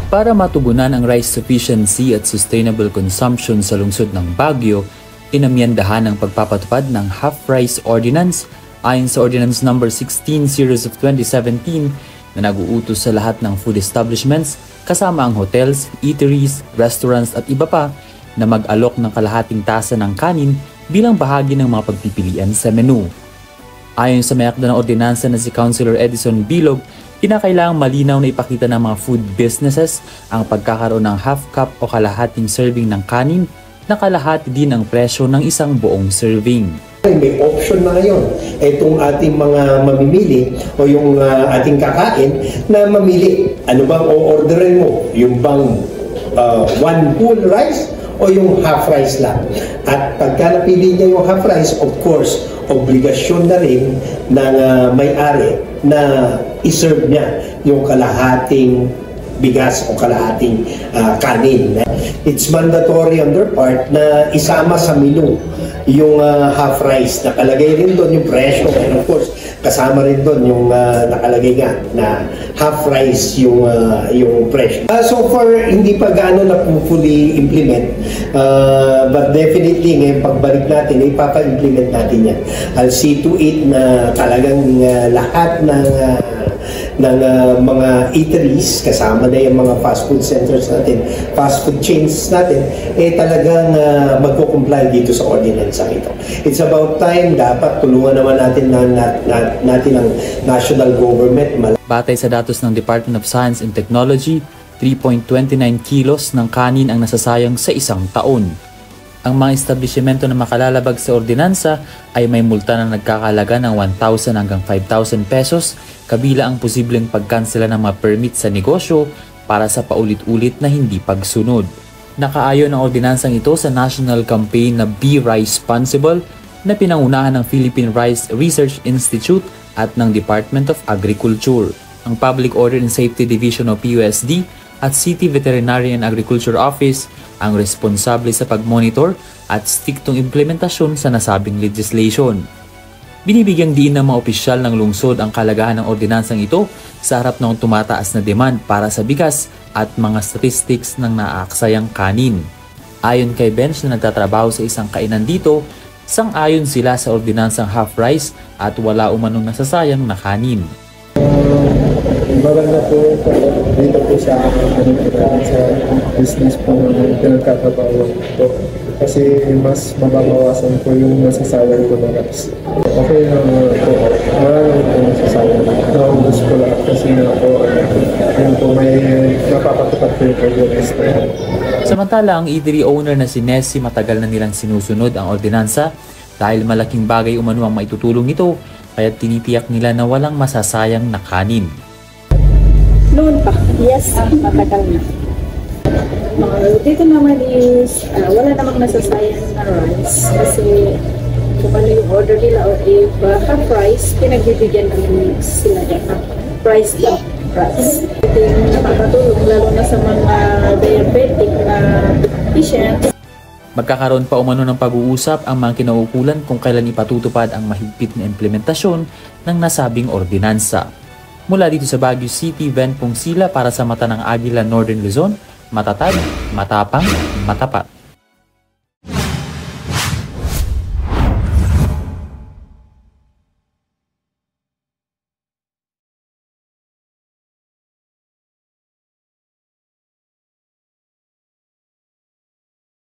Para matugunan ang rice sufficiency at sustainable consumption sa lungsod ng Baguio, inamyandahan ang pagpapatupad ng Half-Rice Ordinance ayon sa Ordinance No. 16 Series of 2017 na nag-uutos sa lahat ng food establishments kasama ang hotels, eateries, restaurants at iba pa na mag-alok ng kalahating tasa ng kanin bilang bahagi ng mga pagpipilian sa menu. Ayon sa may-akda ng ordinansa na si Councilor Edison Bilog, kinakailangang malinaw na ipakita ng mga food businesses ang pagkakaroon ng half cup o kalahating serving ng kanin na kalahati din ang presyo ng isang buong serving. May option na ngayon itong ating mga mamimili o yung ating kakain na mamili. Ano bang o-orderin mo? Yung bang one whole rice o yung half rice lang? At pagka napili niya yung half rice, of course, obligasyon na rin ng may-ari na iserve niya yung kalahating bigas o kalahating kanin. It's mandatory on their part na isama sa menu yung half rice. Nakalagay rin doon yung presyo and of course kasama rin doon yung nakalagay nga na half rice yung presyo. So far hindi pa gaano na fully implement but definitely ngayon pagbalik natin ipapa-implement natin yan. I'll see to it na talagang lahat ng mga eateries, kasama na yung mga fast food centers natin, fast food chains natin, talagang magko-comply dito sa ordinance ito. It's about time, dapat tulungan naman natin ang national government. Batay sa datos ng Department of Science and Technology, 3.29 kilos ng kanin ang nasasayang sa isang taon. Ang mga establishmento na makalalabag sa ordinansa ay may multa na nagkakahalaga ng 1,000 hanggang 5,000 pesos, kabila ang posibleng pagkansela ng mga permit sa negosyo para sa paulit-ulit na hindi pagsunod. Nakaayon ang ordinansang ito sa national campaign na Be Rice-Sponsible na pinangunahan ng Philippine Rice Research Institute at ng Department of Agriculture. Ang Public Order and Safety Division o PUSD at City Veterinary and Agriculture Office ang responsable sa pag-monitor at striktong implementasyon sa nasabing legislation. Binibigyang diin ng mga opisyal ng lungsod ang kalagahan ng ordinansang ito sa harap ng tumataas na demand para sa bigas at mga statistics ng naaaksayang kanin. Ayon kay Bench na nagtatrabaho sa isang kainan dito, sang-ayon sila sa ordinansang half rice at wala umanong nasasayang na kanin. Maganda po dito po sa business po na pinagkakabawa po. Kasi mas mababawasan po yung nasasayang po na rice. Okay na po, marami po nasasayang. Naubos po lahat kasi nga po, yun po may napapatupad po yung progress na yan. Samantala, ang eatery owner na si Nessie matagal na nilang sinusunod ang ordinansa dahil malaking bagay umano ang maitutulong ito, kaya tinitiyak nila na walang masasayang na kanin. Noon pa, yes, matagal na. Dito naman is, wala namang nasasayang na rice kasi kung ano yung order nila o if half rice, pinagbibigyan naman sila ng half price lang rice. Ito yung nakakatulong lalo na sa mga diabetic na patients. Magkakaroon pa umano ng pag-uusap ang mga kinaukulan kung kailan ipatutupad ang mahigpit na implementasyon ng nasabing ordinansa. Mula dito sa Baguio City, Ben Pungsila para sa Mata ng Agila, Northern Luzon, matatag, matapang, matapat.